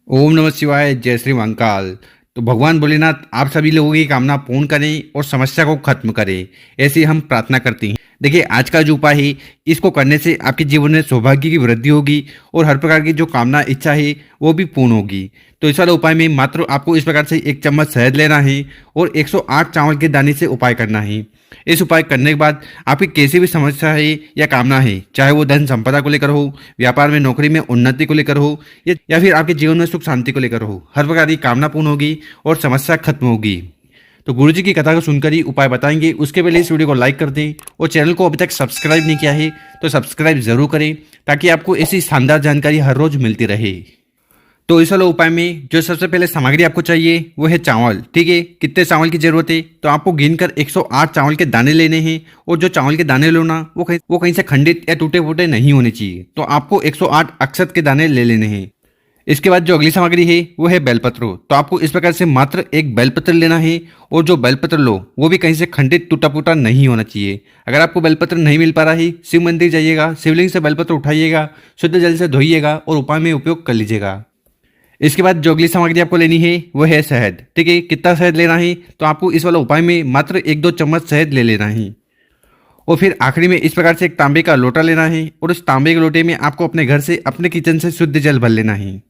ओम नमः शिवाय, जय श्री महाकाल। तो भगवान भोलेनाथ आप सभी लोगों की कामना पूर्ण करें और समस्या को खत्म करें, ऐसी हम प्रार्थना करते हैं। देखिए, आज का जो उपाय है, इसको करने से आपके जीवन में सौभाग्य की वृद्धि होगी और हर प्रकार की जो कामना इच्छा है वो भी पूर्ण होगी। तो इस वाले उपाय में मात्र आपको इस प्रकार से 1 चम्मच शहद लेना है और 108 चावल के दाने से उपाय करना है। इस उपाय करने के बाद आपकी कैसी भी समस्या है या कामना है, चाहे वो धन संपदा को लेकर हो, व्यापार में नौकरी में उन्नति को लेकर हो या फिर आपके जीवन में सुख शांति को लेकर हो, हर प्रकार की कामना पूर्ण होगी और समस्या खत्म होगी। तो गुरुजी की कथा को सुनकर ही उपाय बताएंगे। उसके पहले इस वीडियो को लाइक कर दें और चैनल को अभी तक सब्सक्राइब नहीं किया है तो सब्सक्राइब जरूर करें, ताकि आपको ऐसी शानदार जानकारी हर रोज मिलती रहे। तो इस वाले उपाय में जो सबसे पहले सामग्री आपको चाहिए वो है चावल। ठीक है, कितने चावल की जरूरत है तो आपको गिनकर 108 चावल के दाने लेने हैं। और जो चावल के दाने लो ना, वो कहीं से खंडित या टूटे फूटे नहीं होने चाहिए। तो आपको 108 अक्षत के दाने ले लेने हैं। इसके बाद जो अगली सामग्री है वो है बेलपत्र। तो आपको इस प्रकार से मात्र एक बेलपत्र लेना है और जो बेलपत्र लो वो भी कहीं से खंडित टूटा फूटा नहीं होना चाहिए। अगर आपको बेलपत्र नहीं मिल पा रहा है, शिव मंदिर जाइएगा, शिवलिंग से बेलपत्र उठाइएगा, शुद्ध जल से धोइएगा और उपाय में उपयोग कर लीजिएगा। इसके बाद जो अगली सामग्री आपको लेनी है वो है शहद। ठीक है, कितना शहद लेना है तो आपको इस वाला उपाय में मात्र 1-2 चम्मच शहद ले लेना है। और फिर आखिरी में इस प्रकार से एक तांबे का लोटा लेना है और उस तांबे के लोटे में आपको अपने घर से, अपने किचन से शुद्ध जल भर लेना है।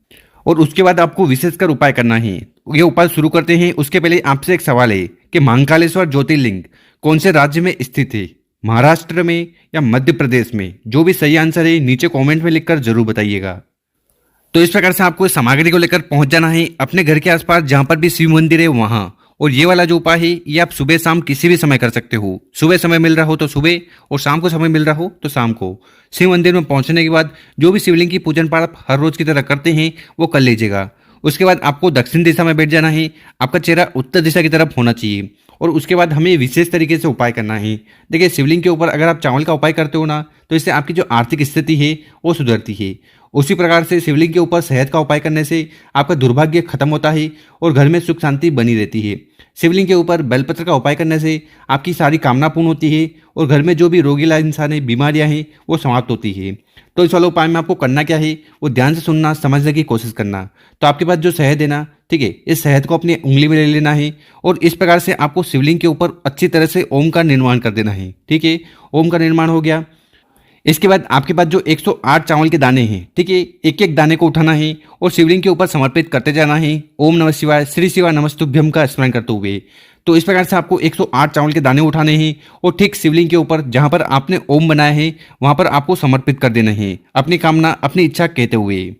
और उसके बाद आपको विशेषकर उपाय करना है। ये उपाय शुरू करते हैं उसके पहले आपसे एक सवाल है कि महाकालेश्वर ज्योतिर्लिंग कौन से राज्य में स्थित है, महाराष्ट्र में या मध्य प्रदेश में? जो भी सही आंसर है नीचे कमेंट में लिखकर जरूर बताइएगा। तो इस प्रकार से आपको इस सामग्री को लेकर पहुंच जाना है अपने घर के आसपास जहां पर भी शिव मंदिर है वहां। और ये वाला जो उपाय है ये आप सुबह शाम किसी भी समय कर सकते हो। सुबह समय मिल रहा हो तो सुबह और शाम को समय मिल रहा हो तो शाम को। शिव मंदिर में पहुंचने के बाद जो भी शिवलिंग की पूजन पाठ आप हर रोज की तरह करते हैं वो कर लीजिएगा। उसके बाद आपको दक्षिण दिशा में बैठ जाना है, आपका चेहरा उत्तर दिशा की तरफ होना चाहिए। और उसके बाद हमें विशेष तरीके से उपाय करना है। देखिए, शिवलिंग के ऊपर अगर आप चावल का उपाय करते हो ना तो इससे आपकी जो आर्थिक स्थिति है वो सुधरती है। उसी प्रकार से शिवलिंग के ऊपर शहद का उपाय करने से आपका दुर्भाग्य खत्म होता है और घर में सुख शांति बनी रहती है। शिवलिंग के ऊपर बेलपत्र का उपाय करने से आपकी सारी कामना पूर्ण होती है और घर में जो भी रोगीला इंसान है, बीमारियां हैं, वो समाप्त होती है। तो इस वाले उपाय में आपको करना क्या है, वो ध्यान से सुनना, समझने की कोशिश करना। तो आपके पास जो शहद है ना, ठीक है, इस शहद को अपनी उंगली में ले लेना है और इस प्रकार से आपको शिवलिंग के ऊपर अच्छी तरह से ओम का निर्माण कर देना है। ठीक है, ओम का निर्माण हो गया। इसके बाद आपके पास जो 108 चावल के दाने हैं, ठीक है, एक एक दाने को उठाना है और शिवलिंग के ऊपर समर्पित करते जाना है। ओम नमः शिवाय, श्री शिवाय नमस्तुभ्यम का स्मरण करते हुए। तो इस प्रकार से आपको 108 चावल के दाने उठाने हैं और ठीक शिवलिंग के ऊपर जहां पर आपने ओम बनाया है वहां पर आपको समर्पित कर देना है, अपनी कामना, अपनी इच्छा कहते हुए।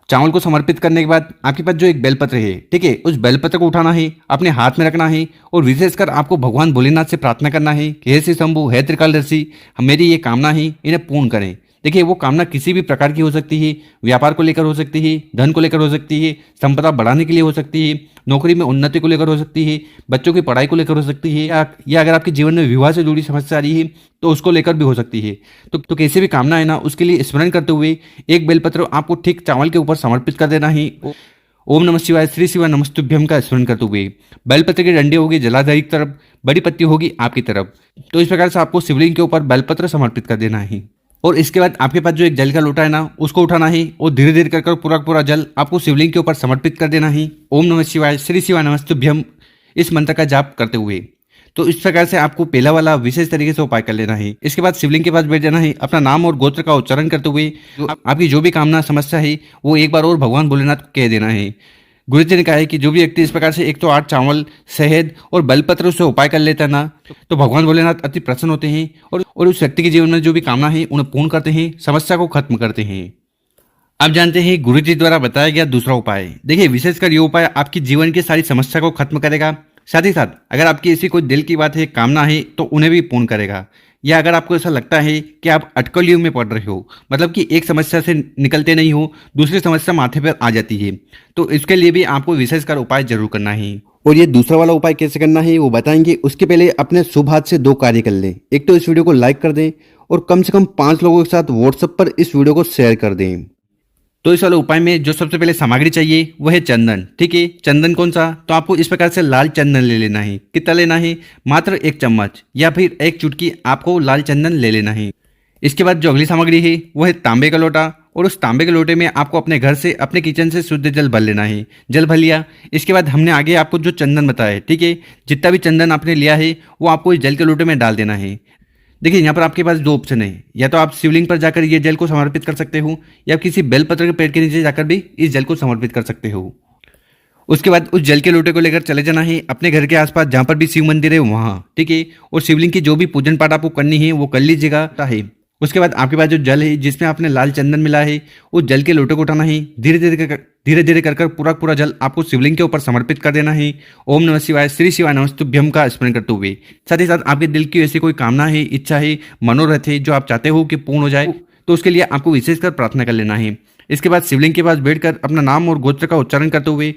चावल को समर्पित करने के बाद आपके पास जो एक बेलपत्र है, ठीक है, उस बेलपत्र को उठाना है, अपने हाथ में रखना है और विशेषकर आपको भगवान भोलेनाथ से प्रार्थना करना है कि हे श्री शंभु, हे त्रिकालदर्शी, मेरी ये कामना है, इन्हें पूर्ण करें। देखिए, वो कामना किसी भी प्रकार की हो सकती है, व्यापार को लेकर हो सकती है, धन को लेकर हो सकती है, संपदा बढ़ाने के लिए हो सकती है, नौकरी में उन्नति को लेकर हो सकती है, बच्चों की पढ़ाई को लेकर हो सकती है, या अगर आपके जीवन में विवाह से जुड़ी समस्या आ रही है तो उसको लेकर भी हो सकती है। तो कैसे भी कामना है ना, उसके लिए स्मरण करते हुए एक बेलपत्र आपको ठीक चावल के ऊपर समर्पित कर देना है। ओम नमः शिवाय, श्री शिवाय नमस्तुभ्यम का स्मरण करते हुए। बेलपत्र की डंडी होगी जलाधारी की तरफ, बड़ी पत्ती होगी आपकी तरफ। तो इस प्रकार से आपको शिवलिंग के ऊपर बेलपत्र समर्पित कर देना है। और इसके बाद आपके पास जो एक जल का लोटा है ना, उसको उठाना है और धीरे धीरे कर पूरा पूरा जल आपको शिवलिंग के ऊपर समर्पित कर देना है। ओम नमः शिवाय, श्री शिवाय नमस्तुभ्यम, इस मंत्र का जाप करते हुए। तो इस प्रकार से आपको पहला वाला विशेष तरीके से उपाय कर लेना है। इसके बाद शिवलिंग के पास बैठ जाना है, अपना नाम और गोत्र का उच्चारण करते हुए आपकी जो भी कामना समस्या है वो एक बार और भगवान भोलेनाथ को कह देना है। गुरुजी ने कहा है कि जो भी व्यक्ति इस प्रकार से 108 चावल, शहद और बेलपत्र से उपाय कर लेता है ना, तो भगवान भोलेनाथ अति प्रसन्न होते हैं और उस व्यक्ति के जीवन में जो भी कामना है उन्हें पूर्ण करते हैं, समस्या को खत्म करते हैं। अब जानते हैं गुरुजी द्वारा बताया गया दूसरा उपाय। देखिए, विशेषकर ये उपाय आपकी जीवन की सारी समस्या को खत्म करेगा। साथ ही साथ अगर आपकी ऐसी कोई दिल की बात है, कामना है, तो उन्हें भी पूर्ण करेगा। या अगर आपको ऐसा लगता है कि आप अटकलियों में पड़ रहे हो, मतलब कि एक समस्या से निकलते नहीं हो, दूसरी समस्या माथे पर आ जाती है, तो इसके लिए भी आपको विशेषकर उपाय जरूर करना है। और ये दूसरा वाला उपाय कैसे करना है वो बताएंगे। उसके पहले अपने शुभ हाथ से 2 कार्य कर लें। एक तो इस वीडियो को लाइक कर दें और कम से कम 5 लोगों के साथ व्हाट्सएप पर इस वीडियो को शेयर कर दें। तो इस वाले उपाय में जो सबसे पहले सामग्री चाहिए वो है चंदन। ठीक है, चंदन कौन सा, तो आपको इस प्रकार से लाल चंदन ले लेना है। कितना लेना है, मात्र 1 चम्मच या फिर 1 चुटकी आपको लाल चंदन ले लेना है। इसके बाद जो अगली सामग्री है वो है तांबे का लोटा और उस तांबे के लोटे में आपको अपने घर से, अपने किचन से शुद्ध जल भर लेना है। जल भर लिया, इसके बाद हमने आगे आपको जो चंदन बताया है, ठीक है, जितना भी चंदन आपने लिया है वो आपको इस जल के लोटे में डाल देना है। देखिए यहाँ पर आपके पास दो ऑप्शन है, या तो आप शिवलिंग पर जाकर ये जल को समर्पित कर सकते हो, या किसी बेलपत्र के पेड़ के नीचे जाकर भी इस जल को समर्पित कर सकते हो। उसके बाद उस जल के लोटे को लेकर चले जाना है अपने घर के आसपास जहाँ पर भी शिव मंदिर है वहाँ, ठीक है, और शिवलिंग की जो भी पूजन पाठ आपको करनी है वो कर लीजिएगा है। उसके बाद आपके पास जो जल है जिसमें आपने लाल चंदन मिला है उस जल के लोटे को उठाना है, धीरे धीरे कर पूरा जल आपको शिवलिंग के ऊपर समर्पित कर देना है। ओम नमः शिवाय, श्री शिवाय नमस्तुभ्यम का स्मरण करते हुए। साथ ही साथ आपके दिल की ऐसी कोई कामना है, इच्छा है, मनोरथ है जो आप चाहते हो कि पूर्ण हो जाए, तो उसके लिए आपको विशेषकर प्रार्थना कर लेना है। इसके बाद शिवलिंग के पास बैठकर अपना नाम और गोत्र का उच्चारण करते हुए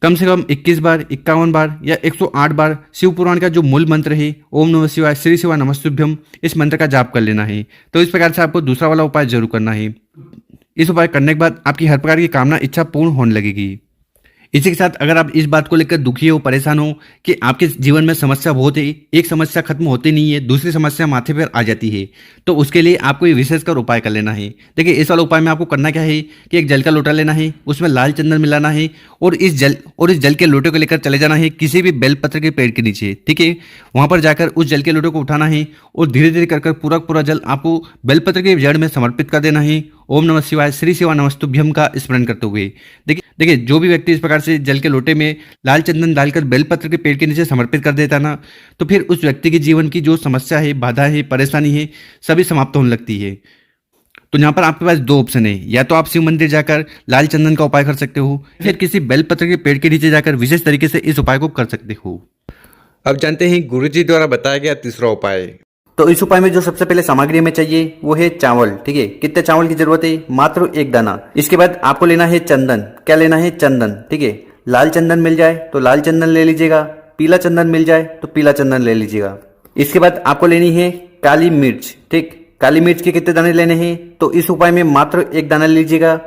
कम से कम 21 बार, 51 बार या 108 बार शिव पुराण का जो मूल मंत्र है ओम नमः शिवाय, श्री शिवाय नमस्तुभ्यम, इस मंत्र का जाप कर लेना है। तो इस प्रकार से आपको दूसरा वाला उपाय जरूर करना है। इस उपाय करने के बाद आपकी हर प्रकार की कामना, इच्छा पूर्ण होने लगेगी। इसी के साथ अगर आप इस बात को लेकर दुखी हो, परेशान हो कि आपके जीवन में समस्या बहुत है, एक समस्या खत्म होती नहीं है, दूसरी समस्या माथे पर आ जाती है, तो उसके लिए आपको ये विशेषकर उपाय कर लेना है। देखिए इस वाला उपाय में आपको करना क्या है कि एक जल का लोटा लेना है, उसमें लाल चंदन मिलाना है और इस जल के लोटे को लेकर चले जाना है किसी भी बेलपत्र के पेड़ के नीचे, ठीक है। वहां पर जाकर उस जल के लोटे को उठाना है और धीरे धीरे कर पूरा जल आपको बेलपत्र के जड़ में समर्पित कर देना है। ओम नमः शिवाय, श्री शिवाय नमस्तुभ्यम का स्मरण करते हुए। देखिए जो भी व्यक्ति इस प्रकार से जल के लोटे में लाल चंदन डालकर बेलपत्र के पेड़ के नीचे समर्पित कर देता ना, तो फिर उस व्यक्ति के जीवन की जो समस्या है, बाधा है, परेशानी है, सभी समाप्त होने लगती है। तो यहाँ पर आपके पास दो ऑप्शन है, या तो आप शिव मंदिर जाकर लाल चंदन का उपाय कर सकते हो, फिर किसी बेलपत्र के पेड़ के नीचे जाकर विशेष तरीके से इस उपाय को कर सकते हो। अब जानते हैं गुरुजी द्वारा बताया गया तीसरा उपाय। तो इस उपाय में जो सबसे पहले सामग्री हमें चाहिए वो है चावल, ठीक है। कितने चावल की जरूरत है? मात्र 1 दाना। इसके बाद आपको लेना है चंदन। क्या लेना है? चंदन, ठीक है। लाल चंदन मिल जाए तो लाल चंदन ले लीजिएगा, पीला चंदन मिल जाए तो पीला चंदन ले लीजिएगा। इसके बाद आपको लेनी है काली मिर्च, ठीक। काली मिर्च के कितने दाने लेने हैं? तो इस उपाय में मात्र 1 दाना लीजिएगा।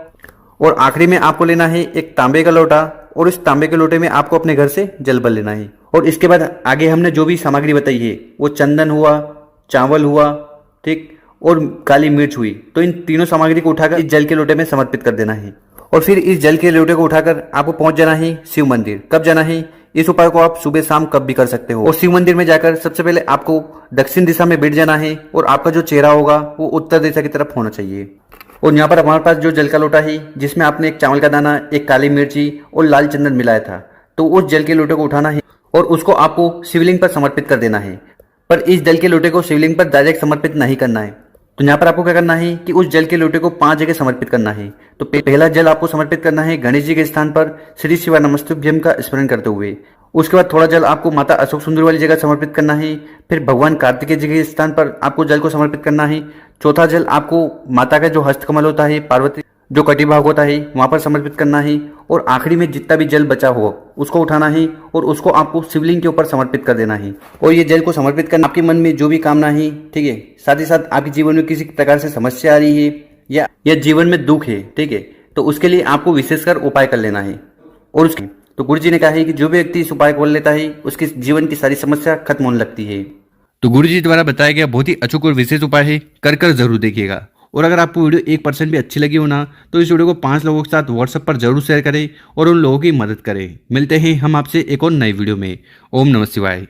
और आखिरी में आपको लेना है एक तांबे का लोटा, और इस तांबे के लोटे में आपको अपने घर से जल भर लेना है। और इसके बाद आगे हमने जो भी सामग्री बताई है वो चंदन हुआ, चावल हुआ, ठीक, और काली मिर्च हुई, तो इन तीनों सामग्री को उठाकर इस जल के लोटे में समर्पित कर देना है। और फिर इस जल के लोटे को उठाकर आपको पहुंच जाना है शिव मंदिर। कब जाना है? इस उपाय को आप सुबह शाम कब भी कर सकते हो। और शिव मंदिर में जाकर सबसे पहले आपको दक्षिण दिशा में बैठ जाना है और आपका जो चेहरा होगा वो उत्तर दिशा की तरफ होना चाहिए। और यहाँ पर हमारे पास जो जल का लोटा है जिसमें आपने एक चावल का दाना, एक काली मिर्ची और लाल चंदन मिलाया था, तो उस जल के लोटे को उठाना है और उसको आपको शिवलिंग पर समर्पित कर देना है। पर इस जल के लोटे को शिवलिंग पर डायरेक्ट समर्पित नहीं करना है। तो यहाँ पर आपको क्या करना है कि उस जल के लोटे को 5 जगह समर्पित करना है। तो पहला जल आपको समर्पित करना है गणेश जी के स्थान पर श्री शिवाय नमस्तुभ्यम का स्मरण करते हुए। उसके बाद थोड़ा जल आपको माता अशोक सुंदर वाली जगह समर्पित करना है। फिर भगवान कार्तिकेय जी के स्थान पर आपको जल को समर्पित करना है। चौथा जल आपको माता का जो हस्तकमल होता है, पार्वती जो कटी भाग होता है, वहां पर समर्पित करना है। और आखिरी में जितना भी जल बचा हो उसको उठाना है और उसको आपको शिवलिंग के ऊपर समर्पित कर देना है। और ये जल को समर्पित करना आपके मन में जो भी कामना है, ठीक है, साथ ही साथ आपके जीवन में किसी प्रकार से समस्या आ रही है या जीवन में दुख है, ठीक है, तो उसके लिए आपको विशेषकर उपाय कर लेना है। और उसके तो गुरु जी ने कहा है कि जो भी व्यक्ति इस उपाय को लेता है उसके जीवन की सारी समस्या खत्म होने लगती है। तो गुरु जी द्वारा बताया गया बहुत ही अचूक और विशेष उपाय है, कर जरूर देखिएगा। और अगर आपको वीडियो 1% भी अच्छी लगी हो ना, तो इस वीडियो को 5 लोगों के साथ व्हाट्सएप पर जरूर शेयर करें और उन लोगों की मदद करें। मिलते हैं हम आपसे एक और नई वीडियो में। ओम नमः शिवाय।